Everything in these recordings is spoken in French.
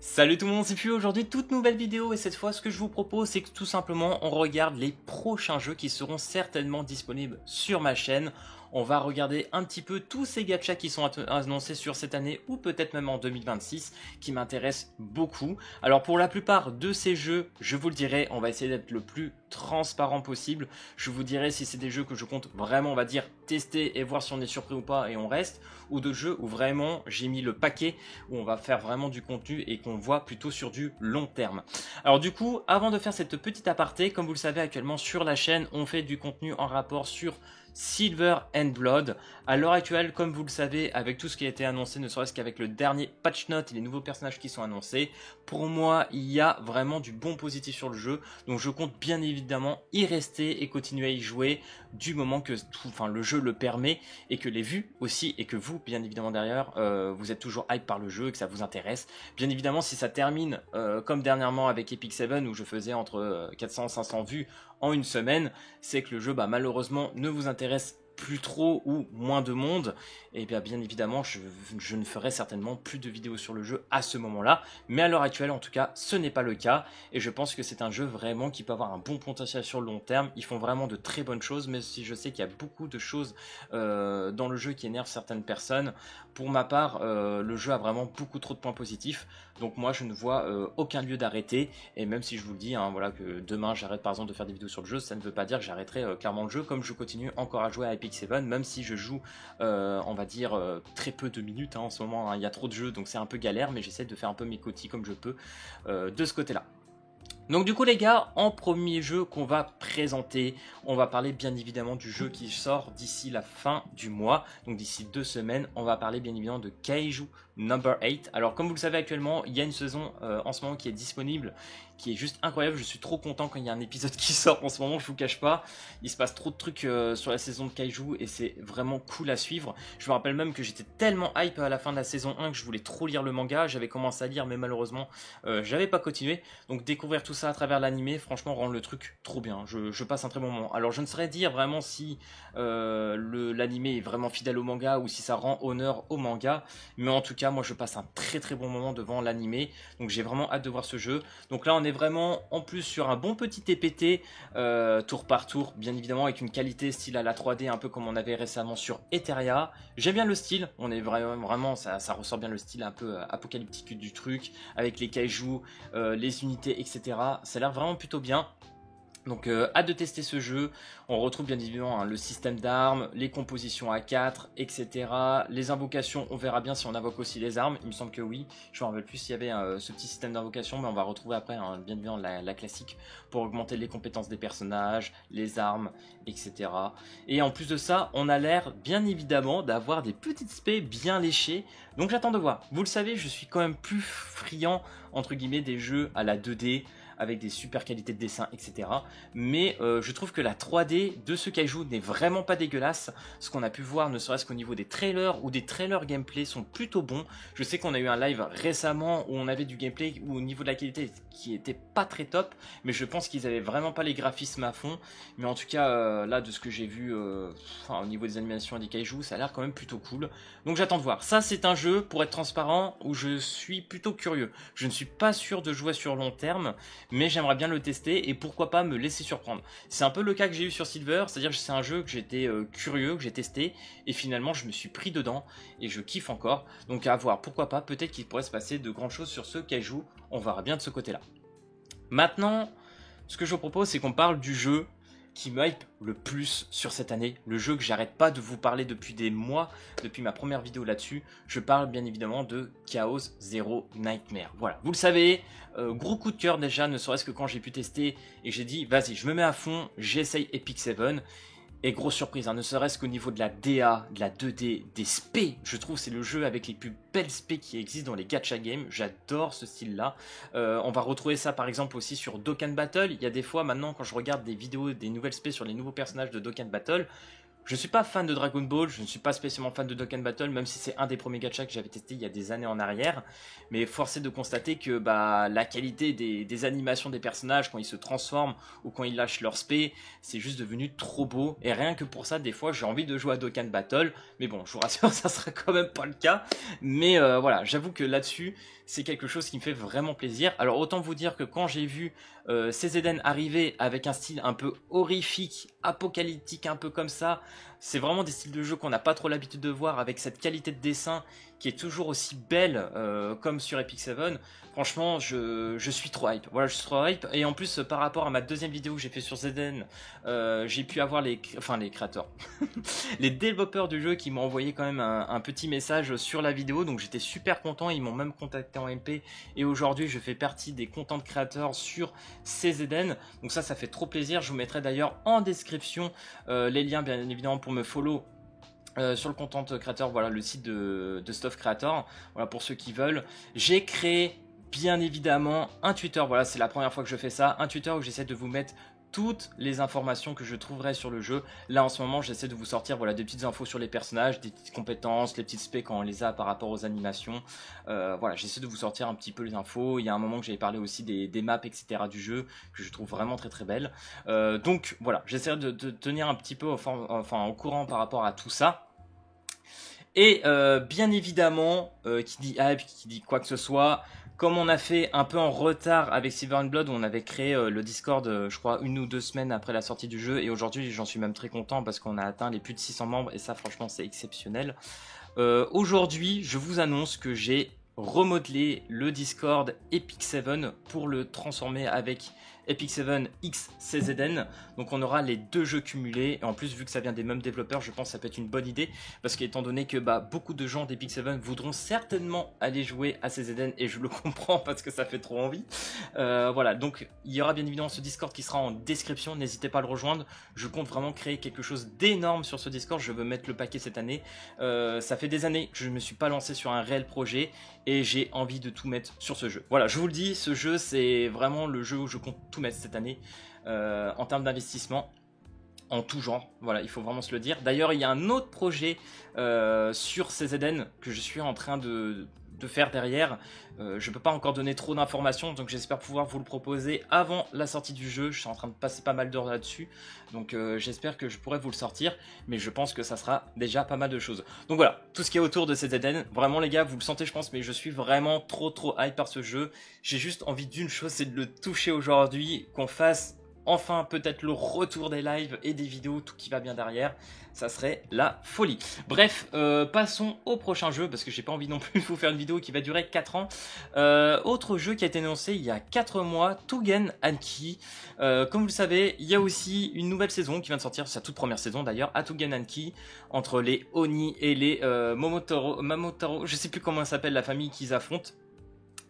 Salut tout le monde, c'est Fu. Aujourd'hui toute nouvelle vidéo et cette fois ce que je vous propose c'est que tout simplement on regarde les prochains jeux qui seront certainement disponibles sur ma chaîne. On va regarder un petit peu tous ces gachas qui sont annoncés sur cette année ou peut-être même en 2026 qui m'intéressent beaucoup. Alors pour la plupart de ces jeux, je vous le dirai, on va essayer d'être le plus transparent possible. Je vous dirai si c'est des jeux que je compte vraiment, on va dire, tester et voir si on est surpris ou pas et on reste, ou de jeux où vraiment j'ai mis le paquet, où on va faire vraiment du contenu et qu'on voit plutôt sur du long terme. Alors du coup, avant de faire cette petite aparté, comme vous le savez actuellement sur la chaîne, on fait du contenu en rapport sur Silver and Blood. À l'heure actuelle, comme vous le savez, avec tout ce qui a été annoncé, ne serait-ce qu'avec le dernier patch note et les nouveaux personnages qui sont annoncés, pour moi, il y a vraiment du bon positif sur le jeu. Donc je compte bien évidemment y rester et continuer à y jouer du moment que le jeu le permet et que les vues aussi et que vous, bien évidemment derrière, vous êtes toujours hype par le jeu et que ça vous intéresse. Bien évidemment, si ça termine comme dernièrement avec Epic 7 où je faisais entre 400 et 500 vues en une semaine, c'est que le jeu malheureusement ne vous intéresse plus trop ou moins de monde, et bien évidemment je ne ferai certainement plus de vidéos sur le jeu à ce moment là, mais à l'heure actuelle en tout cas ce n'est pas le cas, et je pense que c'est un jeu vraiment qui peut avoir un bon potentiel sur le long terme. Ils font vraiment de très bonnes choses, mais si je sais qu'il y a beaucoup de choses dans le jeu qui énervent certaines personnes, pour ma part le jeu a vraiment beaucoup trop de points positifs, donc moi je ne vois aucun lieu d'arrêter, et même si je vous le dis, voilà, que demain j'arrête par exemple de faire des vidéos sur le jeu, ça ne veut pas dire que j'arrêterai clairement le jeu, comme je continue encore à jouer à Epic 7, même si je joue on va dire très peu de minutes en ce moment, il y a trop de jeux donc c'est un peu galère, mais j'essaie de faire un peu mes cotis comme je peux de ce côté là. Donc du coup les gars, en premier jeu qu'on va présenter, on va parler bien évidemment du jeu qui sort d'ici la fin du mois, donc d'ici 2 semaines, on va parler bien évidemment de Kaiju Number 8. Alors comme vous le savez actuellement, il y a une saison en ce moment qui est disponible, qui est juste incroyable. Je suis trop content quand il y a un épisode qui sort en ce moment, je vous cache pas. Il se passe trop de trucs sur la saison de Kaiju et c'est vraiment cool à suivre. Je me rappelle même que j'étais tellement hype à la fin de la saison 1 que je voulais trop lire le manga. J'avais commencé à lire mais malheureusement j'avais pas continué. Donc découvrir tout ça à travers l'animé, franchement rend le truc trop bien. Je passe un très bon moment. Alors je ne saurais dire vraiment si l'animé est vraiment fidèle au manga ou si ça rend honneur au manga, mais en tout cas moi je passe un très très bon moment devant l'animé, donc j'ai vraiment hâte de voir ce jeu. Donc là on est vraiment en plus sur un bon petit TPT tour par tour, bien évidemment avec une qualité style à la 3D un peu comme on avait récemment sur Eteria. J'aime bien le style, on est vraiment ça ressort bien le style un peu apocalyptique du truc, avec les kaiju, les unités, etc. Ça a l'air vraiment plutôt bien. Donc hâte de tester ce jeu. On retrouve bien évidemment le système d'armes, les compositions à 4, etc. Les invocations, on verra bien si on invoque aussi les armes. Il me semble que oui. Je me rappelle plus s'il y avait ce petit système d'invocation, mais on va retrouver après bien évidemment la classique pour augmenter les compétences des personnages, les armes, etc. Et en plus de ça, on a l'air bien évidemment d'avoir des petites spés bien léchées. Donc j'attends de voir. Vous le savez, je suis quand même plus friand entre guillemets des jeux à la 2D, avec des super qualités de dessin, etc. Mais je trouve que la 3D de ce kaiju n'est vraiment pas dégueulasse. Ce qu'on a pu voir, ne serait-ce qu'au niveau des trailers ou des trailers gameplay, sont plutôt bons. Je sais qu'on a eu un live récemment où on avait du gameplay où au niveau de la qualité qui était pas très top, mais je pense qu'ils avaient vraiment pas les graphismes à fond. Mais en tout cas, là, de ce que j'ai vu au niveau des animations et des kaiju, ça a l'air quand même plutôt cool. Donc j'attends de voir. Ça, c'est un jeu, pour être transparent, où je suis plutôt curieux. Je ne suis pas sûr de jouer sur long terme, mais j'aimerais bien le tester et pourquoi pas me laisser surprendre. C'est un peu le cas que j'ai eu sur Silver, c'est-à-dire que c'est un jeu que j'étais curieux, que j'ai testé, et finalement je me suis pris dedans, et je kiffe encore. Donc à voir, pourquoi pas, peut-être qu'il pourrait se passer de grandes choses sur ce kaiju, on verra bien de ce côté-là. Maintenant, ce que je vous propose, c'est qu'on parle du jeu qui me hype le plus sur cette année, le jeu que j'arrête pas de vous parler depuis des mois, depuis ma première vidéo là-dessus. Je parle bien évidemment de Chaos Zero Nightmare. Voilà, vous le savez, gros coup de cœur déjà, ne serait-ce que quand j'ai pu tester et que j'ai dit vas-y, je me mets à fond, j'essaye Epic 7. Et grosse surprise, ne serait-ce qu'au niveau de la DA, de la 2D, des spés, je trouve c'est le jeu avec les plus belles spés qui existent dans les gacha games, j'adore ce style-là. On va retrouver ça par exemple aussi sur Dokkan Battle, il y a des fois maintenant quand je regarde des vidéos, des nouvelles spés sur les nouveaux personnages de Dokkan Battle, Je suis pas fan de Dragon Ball, je ne suis pas spécialement fan de Dokkan Battle, même si c'est un des premiers gachas que j'avais testé il y a des années en arrière. Mais force est de constater que bah, la qualité des animations des personnages quand ils se transforment ou quand ils lâchent leur spé, c'est juste devenu trop beau. Et rien que pour ça, des fois, j'ai envie de jouer à Dokkan Battle. Mais bon, je vous rassure, ça sera quand même pas le cas. Mais voilà, j'avoue que là-dessus, c'est quelque chose qui me fait vraiment plaisir. Alors autant vous dire que quand j'ai vu CZN arriver avec un style un peu horrifique, apocalyptique, un peu comme ça, c'est vraiment des styles de jeu qu'on n'a pas trop l'habitude de voir avec cette qualité de dessin qui est toujours aussi belle comme sur Epic 7. Franchement, je suis trop hype. Voilà, je suis trop hype. Et en plus, par rapport à ma deuxième vidéo que j'ai fait sur ZN, j'ai pu avoir les créateurs, les développeurs du jeu qui m'ont envoyé quand même un petit message sur la vidéo. Donc j'étais super content. Ils m'ont même contacté en MP. Et aujourd'hui, je fais partie des contents créateurs sur CZN. Donc ça fait trop plaisir. Je vous mettrai d'ailleurs en description les liens, bien évidemment, pour me follow. Sur le content creator, voilà le site de Stuff Creator, voilà pour ceux qui veulent. J'ai créé bien évidemment un Twitter, voilà c'est la première fois que je fais ça, un Twitter où j'essaie de vous mettre toutes les informations que je trouverai sur le jeu. Là en ce moment j'essaie de vous sortir voilà des petites infos sur les personnages, des petites compétences, les petites specs quand on les a par rapport aux animations. Voilà, j'essaie de vous sortir un petit peu les infos. Il y a un moment que j'avais parlé aussi des maps etc du jeu que je trouve vraiment très très belles. Donc voilà, j'essaie de tenir un petit peu au courant par rapport à tout ça. Et bien évidemment, qui dit hype, qui dit quoi que ce soit, comme on a fait un peu en retard avec Silver and Blood, où on avait créé le Discord, je crois, 1 ou 2 semaines après la sortie du jeu, et aujourd'hui j'en suis même très content parce qu'on a atteint les plus de 600 membres, et ça franchement c'est exceptionnel. Aujourd'hui, je vous annonce que j'ai remodelé le Discord Epic 7 pour le transformer avec Epic 7 X CZN. Donc on aura les deux jeux cumulés. Et en plus, vu que ça vient des mêmes développeurs, je pense que ça peut être une bonne idée. Parce qu'étant donné que beaucoup de gens d'Epic 7 voudront certainement aller jouer à CZN. Et je le comprends parce que ça fait trop envie. Voilà, donc il y aura bien évidemment ce Discord qui sera en description. N'hésitez pas à le rejoindre. Je compte vraiment créer quelque chose d'énorme sur ce Discord. Je veux mettre le paquet cette année. Ça fait des années que je ne me suis pas lancé sur un réel projet. Et j'ai envie de tout mettre sur ce jeu. Voilà, je vous le dis, ce jeu c'est vraiment le jeu où je compte tout mettre cette année en termes d'investissement en tout genre, voilà, il faut vraiment se le dire. D'ailleurs, il y a un autre projet sur CZN que je suis en train de faire derrière. Je peux pas encore donner trop d'informations, donc j'espère pouvoir vous le proposer avant la sortie du jeu. Je suis en train de passer pas mal d'heures là-dessus, donc j'espère que je pourrai vous le sortir, mais je pense que ça sera déjà pas mal de choses. Donc voilà, tout ce qui est autour de CZN, vraiment les gars, vous le sentez je pense, mais je suis vraiment trop hype par ce jeu. J'ai juste envie d'une chose, c'est de le toucher aujourd'hui, qu'on fasse enfin peut-être le retour des lives et des vidéos, tout qui va bien derrière, ça serait la folie. Bref, passons au prochain jeu, parce que j'ai pas envie non plus de vous faire une vidéo qui va durer 4 ans. Autre jeu qui a été annoncé il y a 4 mois, Tougen Anki. Comme vous le savez, il y a aussi une nouvelle saison qui vient de sortir, sa toute première saison d'ailleurs, à Tougen Anki, entre les Oni et les Mamotaro, je sais plus comment s'appelle la famille qu'ils affrontent.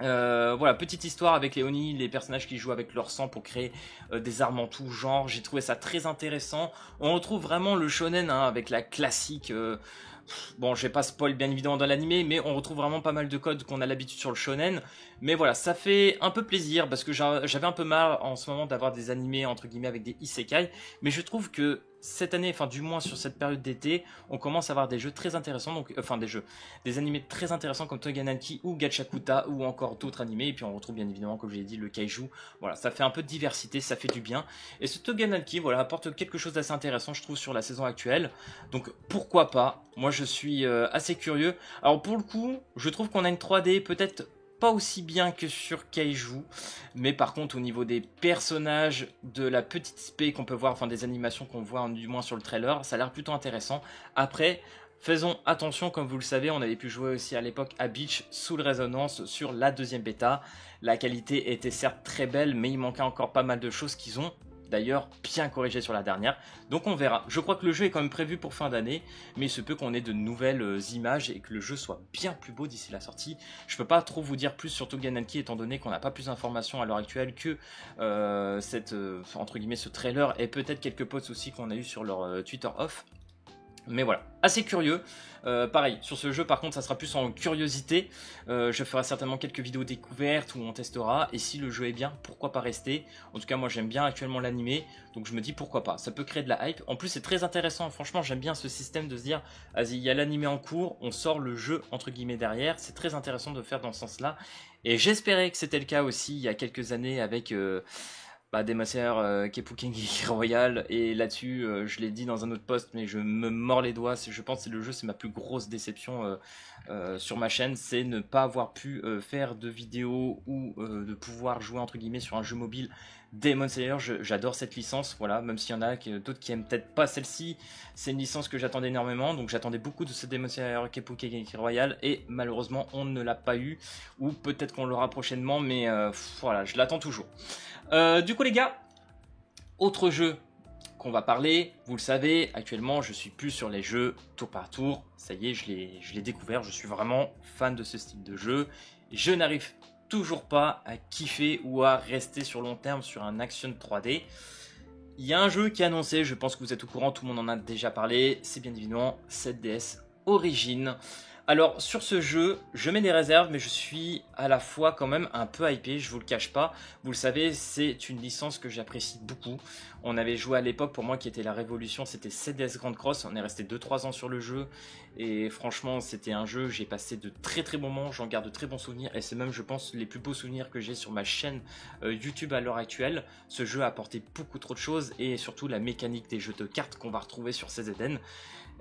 Voilà, petite histoire avec les Oni, les personnages qui jouent avec leur sang pour créer des armes en tout genre. J'ai trouvé ça très intéressant. On retrouve vraiment le shonen avec la classique. Bon, je vais pas spoil bien évidemment dans l'animé, mais on retrouve vraiment pas mal de codes qu'on a l'habitude sur le shonen. Mais voilà, ça fait un peu plaisir parce que j'avais un peu marre en ce moment d'avoir des animés entre guillemets avec des isekai. Mais je trouve que cette année, enfin du moins sur cette période d'été, on commence à avoir des jeux très intéressants, donc des animés très intéressants comme Tougen Anki ou Gachakuta ou encore d'autres animés. Et puis on retrouve bien évidemment, comme je l'ai dit, le kaiju. Voilà, ça fait un peu de diversité, ça fait du bien. Et ce Tougen Anki, voilà, apporte quelque chose d'assez intéressant, je trouve, sur la saison actuelle. Donc pourquoi pas? Moi, je suis assez curieux. Alors pour le coup, je trouve qu'on a une 3D peut-être pas aussi bien que sur Kaiju, mais par contre au niveau des personnages, de la petite spé qu'on peut voir, enfin des animations qu'on voit du moins sur le trailer, ça a l'air plutôt intéressant. Après, faisons attention, comme vous le savez, on avait pu jouer aussi à l'époque à Beach sous le résonance sur la deuxième bêta. La qualité était certes très belle, mais il manquait encore pas mal de choses qu'ils ont d'ailleurs bien corrigé sur la dernière, donc on verra. Je crois que le jeu est quand même prévu pour fin d'année, mais il se peut qu'on ait de nouvelles images et que le jeu soit bien plus beau d'ici la sortie. Je peux pas trop vous dire plus sur Tougen Anki étant donné qu'on n'a pas plus d'informations à l'heure actuelle que entre guillemets ce trailer et peut-être quelques posts aussi qu'on a eu sur leur Twitter off. Mais voilà, assez curieux. Pareil, sur ce jeu par contre ça sera plus en curiosité. Je ferai certainement quelques vidéos découvertes où on testera. Et si le jeu est bien, pourquoi pas rester. En tout cas moi j'aime bien actuellement l'animé. Donc je me dis pourquoi pas, ça peut créer de la hype. En plus c'est très intéressant, franchement j'aime bien ce système de se dire vas-y, il y a l'animé en cours, on sort le jeu entre guillemets derrière. C'est très intéressant de faire dans ce sens là. Et j'espérais que c'était le cas aussi il y a quelques années avec... Demon Slayer, Kepu Kengi Royal, et là-dessus je l'ai dit dans un autre post mais je me mords les doigts, je pense que c'est le jeu, c'est ma plus grosse déception sur ma chaîne, c'est ne pas avoir pu faire de vidéos ou de pouvoir jouer entre guillemets sur un jeu mobile Demon Slayer. J'adore cette licence, voilà, même s'il y en a d'autres qui aiment peut-être pas celle-ci, c'est une licence que j'attendais énormément, donc j'attendais beaucoup de ce Demon Slayer Kepu Kengi Royal et malheureusement on ne l'a pas eu, ou peut-être qu'on l'aura prochainement, mais voilà, je l'attends toujours. Du coup les gars, autre jeu qu'on va parler, vous le savez, actuellement je suis plus sur les jeux tour par tour, ça y est, je l'ai découvert, je suis vraiment fan de ce style de jeu, je n'arrive toujours pas à kiffer ou à rester sur long terme sur un action 3D. Il y a un jeu qui est annoncé, je pense que vous êtes au courant, tout le monde en a déjà parlé, c'est bien évidemment 7DS Origins. Alors sur ce jeu, je mets des réserves mais je suis à la fois quand même un peu hypé, je vous le cache pas. Vous le savez, c'est une licence que j'apprécie beaucoup. On avait joué à l'époque, pour moi qui était la révolution, c'était 7DS Grand Cross. On est resté 2-3 ans sur le jeu et franchement c'était un jeu, j'ai passé de très très bons moments, j'en garde de très bons souvenirs et c'est même je pense les plus beaux souvenirs que j'ai sur ma chaîne YouTube à l'heure actuelle. Ce jeu a apporté beaucoup trop de choses et surtout la mécanique des jeux de cartes qu'on va retrouver sur CZN.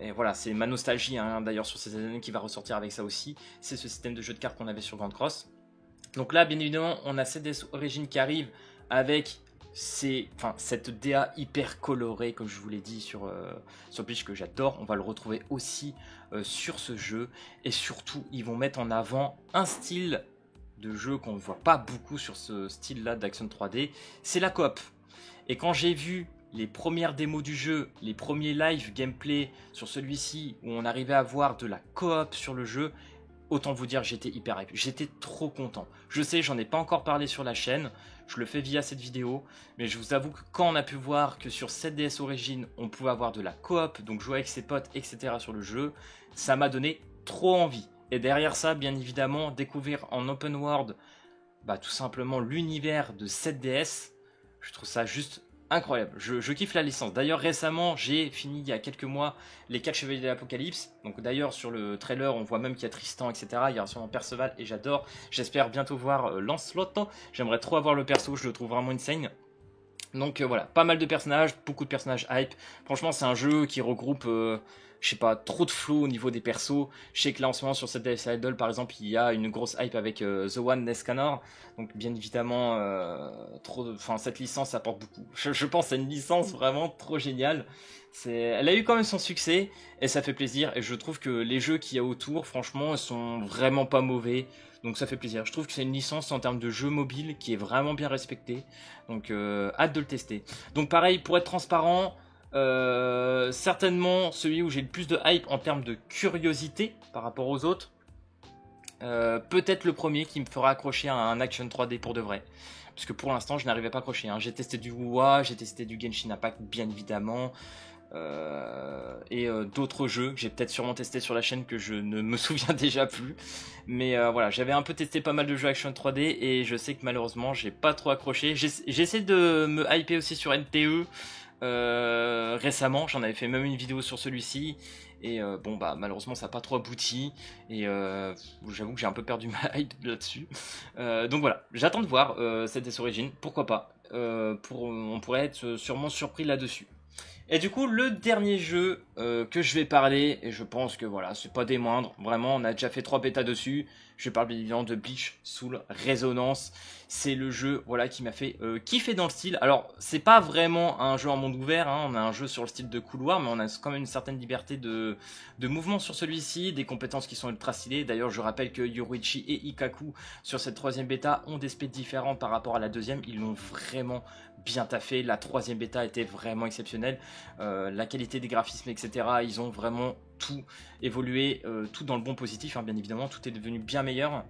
Et voilà, c'est ma nostalgie hein, d'ailleurs sur CZN qui va ressortir avec ça aussi. C'est ce système de jeu de cartes qu'on avait sur Grand Cross. Donc là, bien évidemment, on a 7DS Origins qui arrive avec cette DA hyper colorée, comme je vous l'ai dit sur Bleach, que j'adore. On va le retrouver aussi sur ce jeu. Et surtout, ils vont mettre en avant un style de jeu qu'on ne voit pas beaucoup sur ce style-là d'action 3D. C'est la coop. Et quand j'ai vu les premières démos du jeu, les premiers live gameplay sur celui-ci où on arrivait à voir de la coop sur le jeu, autant vous dire j'étais hyper hype, j'étais trop content. Je sais, j'en ai pas encore parlé sur la chaîne, je le fais via cette vidéo, mais je vous avoue que quand on a pu voir que sur 7DS Origins on pouvait avoir de la coop, donc jouer avec ses potes, etc. sur le jeu, ça m'a donné trop envie. Et derrière ça, bien évidemment, découvrir en open world tout simplement l'univers de 7DS, je trouve ça juste incroyable, je kiffe la licence. D'ailleurs récemment j'ai fini il y a quelques mois les 4 Chevaliers de l'Apocalypse. Donc d'ailleurs sur le trailer on voit même qu'il y a Tristan, etc. Il y a sûrement Perceval et j'adore. J'espère bientôt voir Lancelot. J'aimerais trop avoir le perso, je le trouve vraiment insane. Donc voilà, pas mal de personnages, beaucoup de personnages hype. Franchement c'est un jeu qui regroupe je sais pas, trop de flow au niveau des persos. Je sais que là en ce moment sur cette DS Idol par exemple il y a une grosse hype avec The One Nescanor. Donc bien évidemment cette licence apporte beaucoup. Je pense que c'est une licence vraiment trop géniale. Elle a eu quand même son succès et ça fait plaisir. Et je trouve que les jeux qu'il y a autour franchement ils sont vraiment pas mauvais. Donc ça fait plaisir. Je trouve que c'est une licence en termes de jeu mobile qui est vraiment bien respectée. Donc hâte de le tester. Donc pareil, pour être transparent, certainement celui où j'ai le plus de hype en termes de curiosité par rapport aux autres. Peut-être le premier qui me fera accrocher à un action 3D pour de vrai. Parce que pour l'instant je n'arrivais pas à accrocher. J'ai testé du WoW, j'ai testé du Genshin Impact bien évidemment. Et d'autres jeux que j'ai peut-être sûrement testé sur la chaîne que je ne me souviens déjà plus. Mais voilà, j'avais un peu testé pas mal de jeux action 3D et je sais que malheureusement j'ai pas trop accroché. J'essaie de me hyper aussi sur NTE récemment, j'en avais fait même une vidéo sur celui-ci. Et malheureusement ça n'a pas trop abouti. Et j'avoue que j'ai un peu perdu ma hype là-dessus. Donc voilà, j'attends de voir cette Origins, pourquoi pas. On pourrait être sûrement surpris là-dessus. Et du coup, le dernier jeu que je vais parler, et je pense que voilà, c'est pas des moindres, vraiment, on a déjà fait 3 bêtas dessus. Je parle bien évidemment de Bleach Soul Resonance. C'est le jeu voilà, qui m'a fait kiffer dans le style. Alors, c'est pas vraiment un jeu en monde ouvert, hein, on a un jeu sur le style de couloir, mais on a quand même une certaine liberté de mouvement sur celui-ci, des compétences qui sont ultra stylées. D'ailleurs, je rappelle que Yoruichi et Ikkaku, sur cette 3e bêta, ont des speeds différents par rapport à la 2e. Ils l'ont vraiment bien taffé. La 3e bêta était vraiment exceptionnelle. La qualité des graphismes, etc. Ils ont vraiment tout évolué, tout dans le bon positif, hein, bien évidemment. Tout est devenu bien meilleur.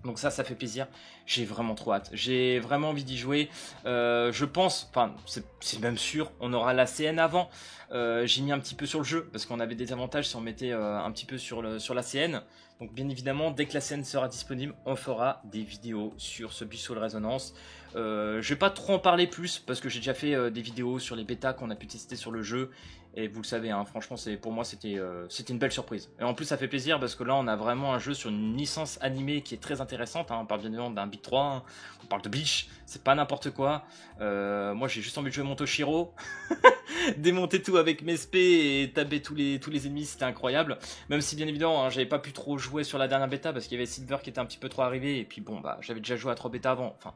Donc ça fait plaisir. J'ai vraiment trop hâte. J'ai vraiment envie d'y jouer. Je pense, enfin c'est même sûr, on aura la CN avant. J'ai mis un petit peu sur le jeu parce qu'on avait des avantages si on mettait un petit peu sur la CN. Donc bien évidemment, dès que la CN sera disponible, on fera des vidéos sur ce Beach Soul Resonance. Je vais pas trop en parler plus parce que j'ai déjà fait des vidéos sur les bêtas qu'on a pu tester sur le jeu. Et vous le savez, hein, franchement, pour moi, c'était une belle surprise. Et en plus, ça fait plaisir parce que là, on a vraiment un jeu sur une licence animée qui est très intéressante. Hein. On parle bien évidemment d'un Big 3, hein. On parle de Bleach, c'est pas n'importe quoi. Moi, j'ai juste envie de jouer mon Toshiro, démonter tout avec mes spé et taper tous les ennemis, c'était incroyable. Même si, bien évidemment, hein, j'avais pas pu trop jouer sur la dernière bêta parce qu'il y avait Silver qui était un petit peu trop arrivé. Et puis bon, bah, j'avais déjà joué à 3 bêtas avant, enfin,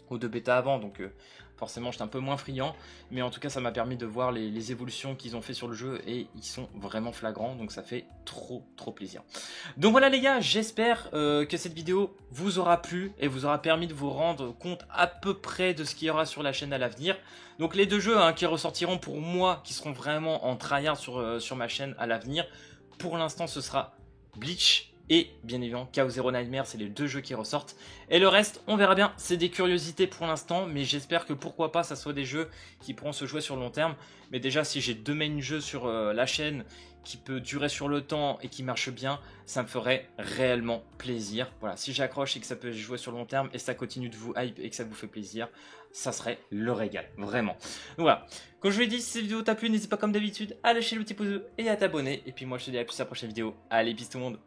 aux 2 bêtas avant, donc forcément j'étais un peu moins friand, mais en tout cas ça m'a permis de voir les évolutions qu'ils ont fait sur le jeu et ils sont vraiment flagrants, donc ça fait trop plaisir. Donc voilà les gars, j'espère que cette vidéo vous aura plu et vous aura permis de vous rendre compte à peu près de ce qu'il y aura sur la chaîne à l'avenir. Donc les 2 jeux hein, qui ressortiront pour moi, qui seront vraiment en tryhard sur ma chaîne à l'avenir, pour l'instant ce sera Bleach et bien évidemment Chaos Zero Nightmare, c'est les 2 jeux qui ressortent. Et le reste, on verra bien, c'est des curiosités pour l'instant, mais j'espère que pourquoi pas ça soit des jeux qui pourront se jouer sur le long terme. Mais déjà si j'ai 2 main jeux sur la chaîne qui peut durer sur le temps et qui marche bien, ça me ferait réellement plaisir. Voilà, si j'accroche et que ça peut jouer sur le long terme et ça continue de vous hype et que ça vous fait plaisir, ça serait le régal, vraiment. Donc voilà, comme je vous l'ai dit, si cette vidéo t'a plu, n'hésite pas comme d'habitude à lâcher le petit pouce bleu et à t'abonner. Et puis moi je te dis à plus à la prochaine vidéo. Allez, peace tout le monde.